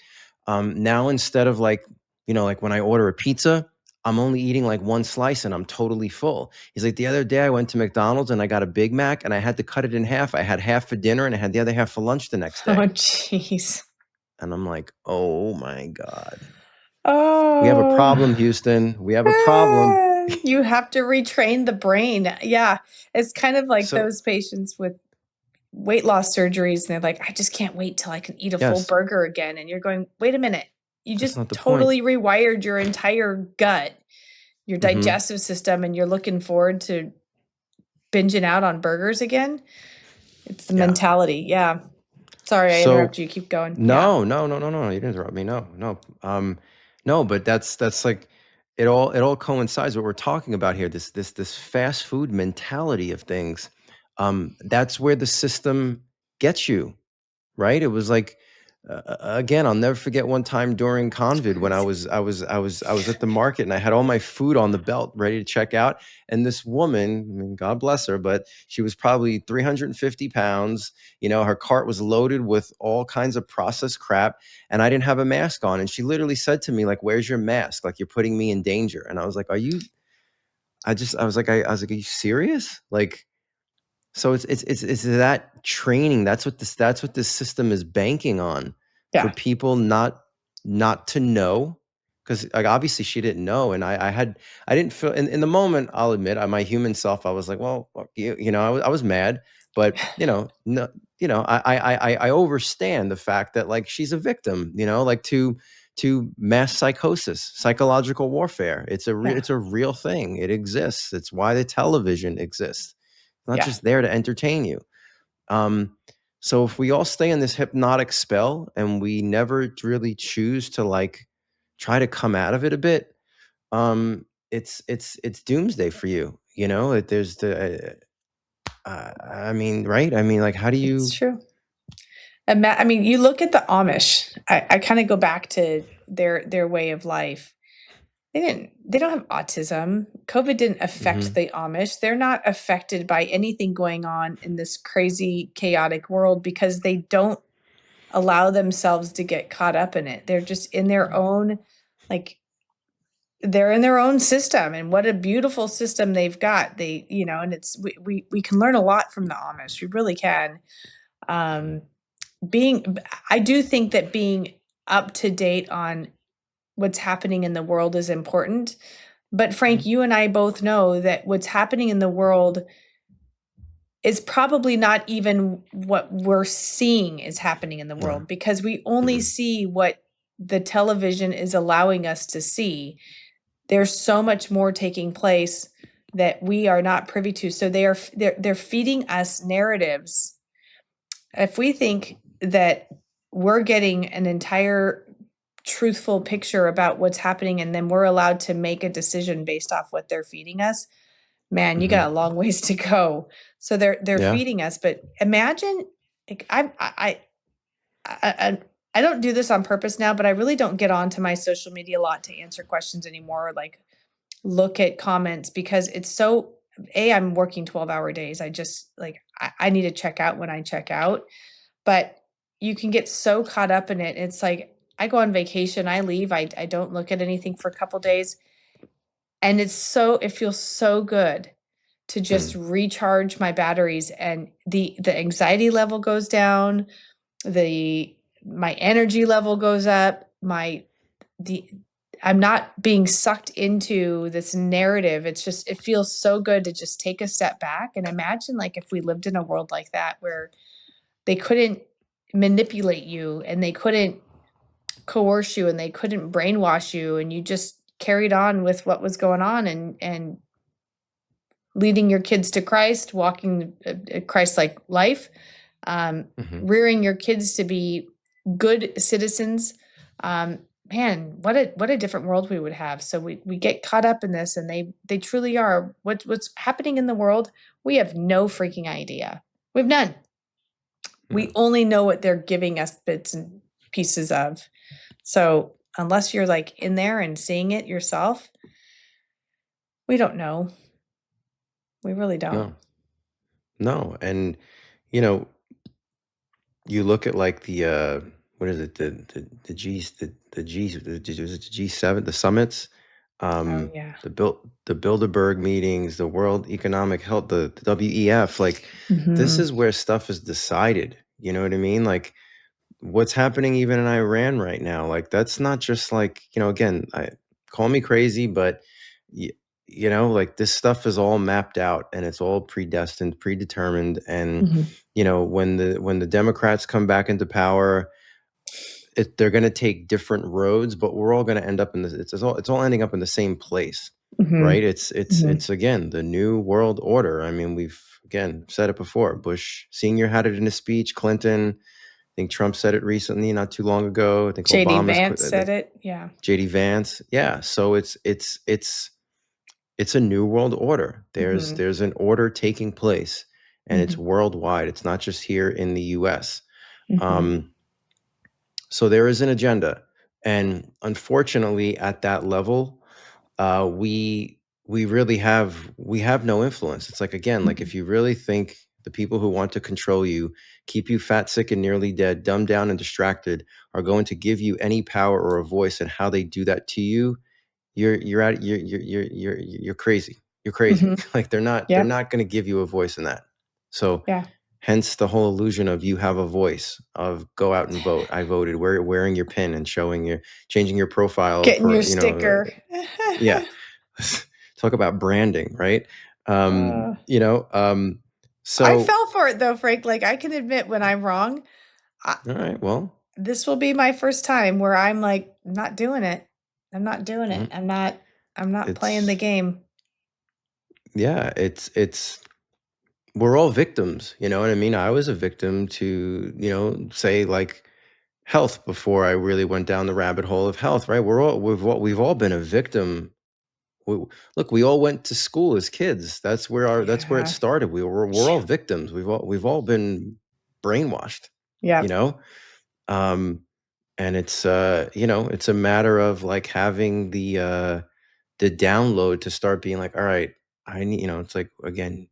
now instead of like, like when I order a pizza, I'm only eating like one slice and I'm totally full. He's like, the other day I went to McDonald's and I got a Big Mac and I had to cut it in half. I had half for dinner and I had the other half for lunch the next day. Oh, jeez. And I'm like, oh my God. Oh, we have a problem, Houston. We have a problem. You have to retrain the brain. Yeah. It's kind of like those patients with weight loss surgeries. And they're like, I just can't wait till I can eat a full burger again. And you're going, wait a minute. You just totally rewired your entire gut, your digestive system, and you're looking forward to binging out on burgers again. It's the mentality. Yeah. Sorry, I interrupt you. Keep going. No. You didn't interrupt me. No, but that's like it all coincides what we're talking about here. This fast food mentality of things. That's where the system gets you, right? It was like again, I'll never forget one time during COVID when I was at the market and I had all my food on the belt ready to check out. And this woman, I mean, God bless her, but she was probably 350 pounds. Her cart was loaded with all kinds of processed crap and I didn't have a mask on. And she literally said to me, like, where's your mask? Like, you're putting me in danger. And I was like, I was like, are you serious? Like, so it's that training. That's what this system is banking on for people not to know, because like obviously she didn't know, and I didn't feel in the moment. I'll admit, my human self, I was like, well, fuck you, I was mad, but no, I overstand the fact that like she's a victim, like to mass psychosis, psychological warfare. It's a real thing. It exists. It's why the television exists. Not just there to entertain you. So if we all stay in this hypnotic spell and we never really choose to like try to come out of it a bit, it's doomsday for you. There's the, I mean, right? I mean, like, how do you? It's true. I mean, you look at the Amish. I kind of go back to their way of life. They don't have autism. COVID didn't affect the Amish. They're not affected by anything going on in this crazy, chaotic world because they don't allow themselves to get caught up in it. They're just in their own, like, they're in their own system, and what a beautiful system they've got. And it's, we can learn a lot from the Amish. We really can. I do think that being up to date on what's happening in the world is important. But Frank, you and I both know that what's happening in the world is probably not even what we're seeing is happening in the world, because we only see what the television is allowing us to see. There's so much more taking place that we are not privy to. So they're feeding us narratives. If we think that we're getting an entire truthful picture about what's happening and then we're allowed to make a decision based off what they're feeding us, man, you Hmm. got a long ways to go. So they're Yeah. feeding us, but imagine, like, I don't do this on purpose now, but I really don't get onto my social media a lot to answer questions anymore, or like look at comments, because it's so, I'm working 12-hour days. I just like, I need to check out when I check out. But you can get so caught up in it. It's like I go on vacation, I leave, I don't look at anything for a couple days. And it feels so good to just Mm. recharge my batteries, and the anxiety level goes down, the my energy level goes up, the I'm not being sucked into this narrative. It feels so good to just take a step back and imagine, like, if we lived in a world like that where they couldn't manipulate you and they couldn't coerce you and they couldn't brainwash you, and you just carried on with what was going on, and leading your kids to Christ, walking a Christ-like life, um, Hmm. rearing your kids to be good citizens. Um, Man, what a different world we would have. So we get caught up in this, and they truly are what's happening in the world. We have no freaking idea. We have none. Yeah. We only know what they're giving us bits and pieces of. So unless you're like in there and seeing it yourself, we don't know. We really don't. No. No. And you know, you look at like the what is it, the G's, the G's, was it the G7, the summits, Oh um yeah. the Bilderberg meetings, the World Economic Health, the WEF, like this Hmm. is where stuff is decided, you know what I mean? Like what's happening even in Iran right now, like that's not just like, again, I call me crazy, but y- like this stuff is all mapped out and it's all predestined, predetermined. And Hmm. when the Democrats come back into power, they're going to take different roads, but we're all going to end up in this. It's all ending up in the same place, Hmm. right? It's Hmm. again the new world order. I mean, we've again said it before. Bush Senior had it in his speech. Clinton. I think Trump said it recently, not too long ago. I think JD Obama's Vance said it. Yeah. JD Vance. Yeah. So it's a new world order. There's Hmm. there's an order taking place, and it's Hmm. worldwide. It's not just here in the U.S. Hmm. Um, so there is an agenda, and unfortunately, at that level, we really have no influence. It's like again, like if you really think the people who want to control you, keep you fat, sick, and nearly dead, dumbed down and distracted, are going to give you any power or a voice, and how they do that to you, you're crazy. You're crazy. Hmm. Like they're Yep. not going to give you a voice in that. So Yeah. hence the whole illusion of you have a voice, of go out and vote. I voted. Wearing your pin and showing your changing your profile Getting your for sticker. yeah. Talk about branding, right? Um, Uh, you know, um, I so fell for it though, Frank. Like, I can admit when I'm wrong. I, all right, well, this will be my first time where I'm like, I'm not doing it. I'm not doing it. mm, I'm not playing the it's game. yeah, it's we're all victims, you know what I mean? I was a victim to, say like health before I really went down the rabbit hole of health, right? We've all been a victim. We, Look, we all went to school as kids. That's where it Yeah. started. We're all victims. We've all been brainwashed, you Yep. know? Um, and it's a matter of like having the download to start being like, all right, I need, it's like again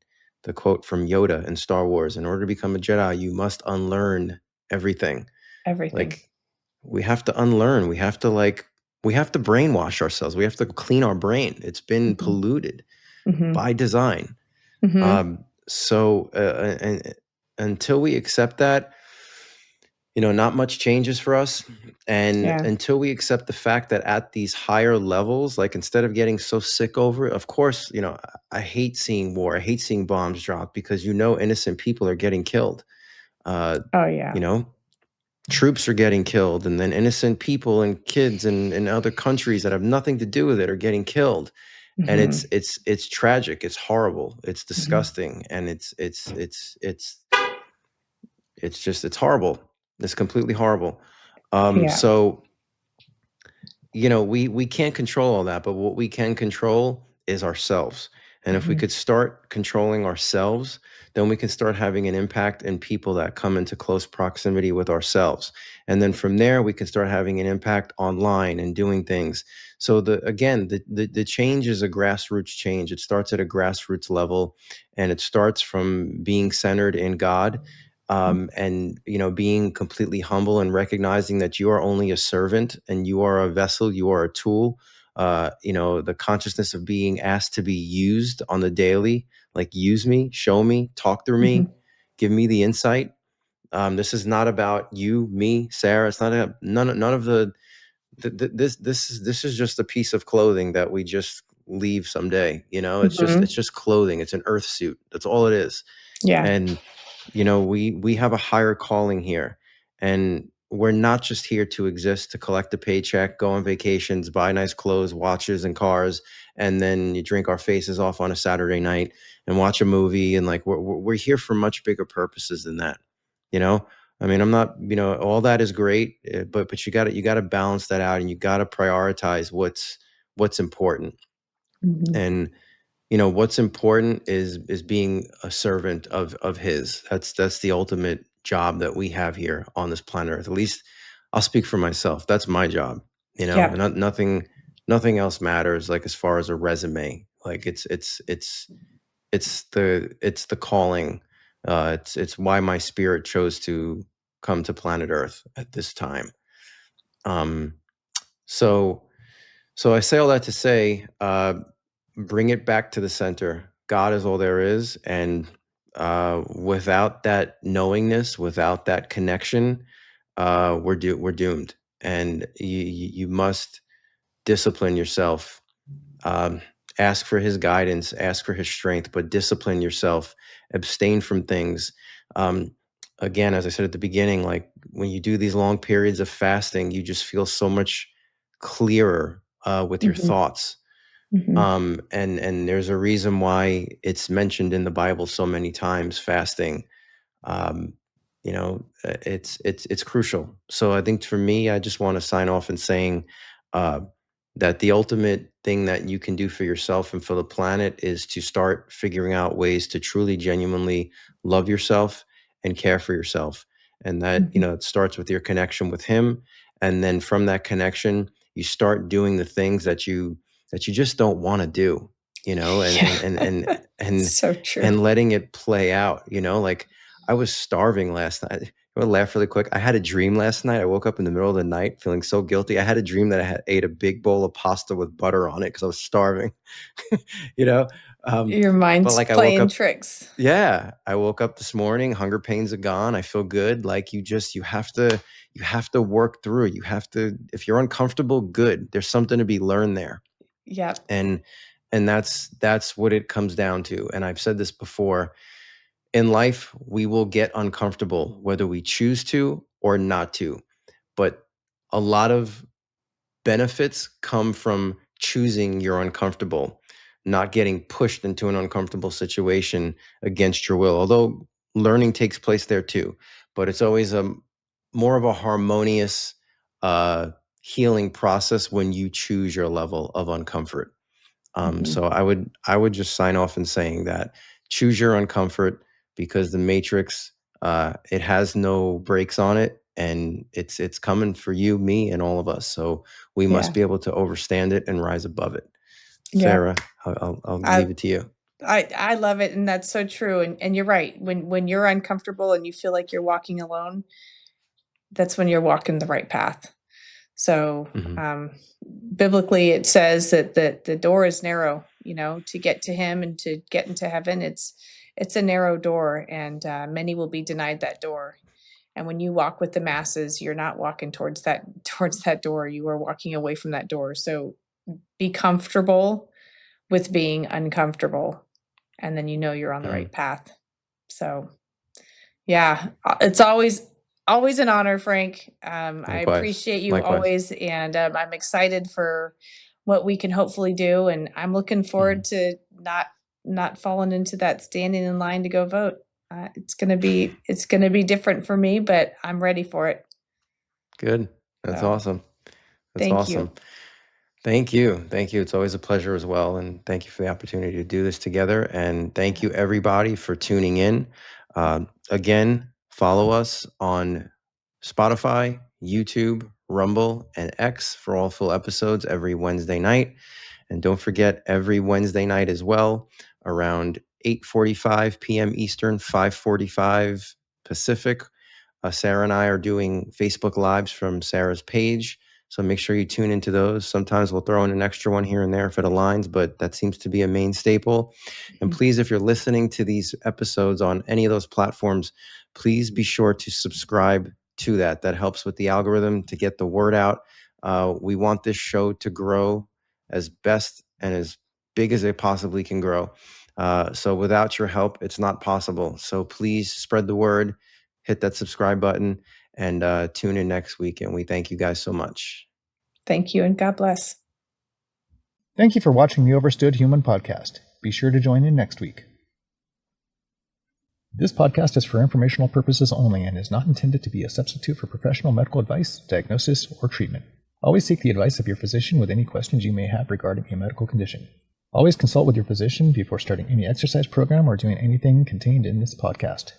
the quote from Yoda in Star Wars: in order to become a Jedi, you must unlearn everything. Everything. Like we have to unlearn. We have to brainwash ourselves. We have to clean our brain. It's been Hmm. polluted Hmm. by design. Hmm. So and until we accept that, not much changes for us. And Yeah. until we accept the fact that at these higher levels, like instead of getting so sick over it, of course, I hate seeing war. I hate seeing bombs drop because innocent people are getting killed. Uh, Oh you yeah. know, troops are getting killed, and then innocent people and kids in other countries that have nothing to do with it are getting killed. and Mhm. it's tragic, it's horrible, it's Mhm. disgusting, and it's horrible. It's completely horrible. Yeah. So we can't control all that, but what we can control is ourselves. And if we Mhm. could start controlling ourselves, then we can start having an impact in people that come into close proximity with ourselves. And then from there, we can start having an impact online and doing things. So the change is a grassroots change. It starts at a grassroots level, and it starts from being centered in God, and being completely humble and recognizing that you are only a servant and you are a vessel, you are a tool. The consciousness of being asked to be used on the daily, like use me, show me, talk through me, Mhm. give me the insight. This is not about you, me, Sarah. It's not none of this is just a piece of clothing that we just leave someday. It's Mhm. just clothing. It's an earth suit. That's all it is. Yeah. And we have a higher calling here, and we're not just here to exist, to collect a paycheck, go on vacations, buy nice clothes, watches, and cars, and then you drink our faces off on a Saturday night and watch a movie. And like we're here for much bigger purposes than that. you know I mean, I'm not, all that is great, but you got to balance that out, and you got to prioritize what's important. Mhm. And what's important is being a servant of his. That's the ultimate job that we have here on this planet Earth. At least I'll speak for myself. That's my job. Yeah. And nothing else matters, like as far as a resume. Like it's the calling. It's why my spirit chose to come to planet Earth at this time. um so so I say all that to say, bring it back to the center. God is all there is, and without that knowingness, without that connection, we're doomed. And you must discipline yourself. Um, Ask for His guidance, ask for His strength, but discipline yourself. Abstain from things. Um, Again, as I said at the beginning, like when you do these long periods of fasting, you just feel so much clearer with your Mhm. thoughts. Mhm. And there's a reason why it's mentioned in the Bible so many times, fasting. um, it's crucial. So I think for me, I just want to sign off in saying uh, that the ultimate thing that you can do for yourself and for the planet is to start figuring out ways to truly, genuinely love yourself and care for yourself. And that, Mhm. it starts with your connection with Him. And then from that connection, you start doing the things that you just don't want to do, and Yeah. and and and and So true. and letting it play out. Like I was starving last night. I'm gonna laugh really quick. I had a dream last night. I woke up in the middle of the night feeling so guilty. I had a dream that I had ate a big bowl of pasta with butter on it because I was starving. you know, um, Your but mind's like I woke playing up. tricks. Yeah, I woke up this morning. Hunger pains are gone. I feel good. Like you have to work through it. You have to. If you're uncomfortable, good. There's something to be learned there, Yep. and that's what it comes down to. And I've said this before, in life, we will get uncomfortable whether we choose to or not to. But a lot of benefits come from choosing your uncomfortable, not getting pushed into an uncomfortable situation against your will. Although learning takes place there too, but it's always a more of a harmonious uh, healing process when you choose your level of uncomfort. Mhm. So I would just sign off in saying that choose your uncomfort, because the matrix, it has no brakes on it, and it's coming for you, me, and all of us. So we must Yeah. be able to overstand it and rise above it. Yeah. Sarah, I'll I leave it to you. I love it, and that's so true, and you're right. When you're uncomfortable and you feel like you're walking alone, that's when you're walking the right path. So, Hmm. biblically, it says that the door is narrow, to get to Him and to get into heaven. It's a narrow door, and many will be denied that door. And when you walk with the masses, you're not walking towards that door. You are walking away from that door. So be comfortable with being uncomfortable, and then you're on the Hmm. right path. So yeah, it's always an honor, Frank. I Likewise, appreciate you likewise. always, and I'm excited for what we can hopefully do. And I'm looking forward to not falling into that standing in line to go vote. It's going to be different for me, but I'm ready for it. Good. That's So, awesome. That's thank awesome. you. Thank you. Thank you. It's always a pleasure as well. And thank you for the opportunity to do this together. And thank you, everybody, for tuning in. Again, follow us on Spotify, YouTube, Rumble, and X for all full episodes every Wednesday night. And don't forget, every Wednesday night as well, around 8:45 p.m. Eastern, 5:45 Pacific, Sarah and I are doing Facebook Lives from Sarah's page. So make sure you tune into those. Sometimes we'll throw in an extra one here and there if it aligns, but that seems to be a main staple. And please, if you're listening to these episodes on any of those platforms, please be sure to subscribe to that. That helps with the algorithm to get the word out. We want this show to grow as best and as big as it possibly can grow. So without your help, it's not possible. So please spread the word, hit that subscribe button, and tune in next week. And we thank you guys so much. Thank you, and God bless. Thank you for watching the Overstood Human Podcast. Be sure to join in next week. This podcast is for informational purposes only and is not intended to be a substitute for professional medical advice, diagnosis, or treatment. Always seek the advice of your physician with any questions you may have regarding a medical condition. Always consult with your physician before starting any exercise program or doing anything contained in this podcast.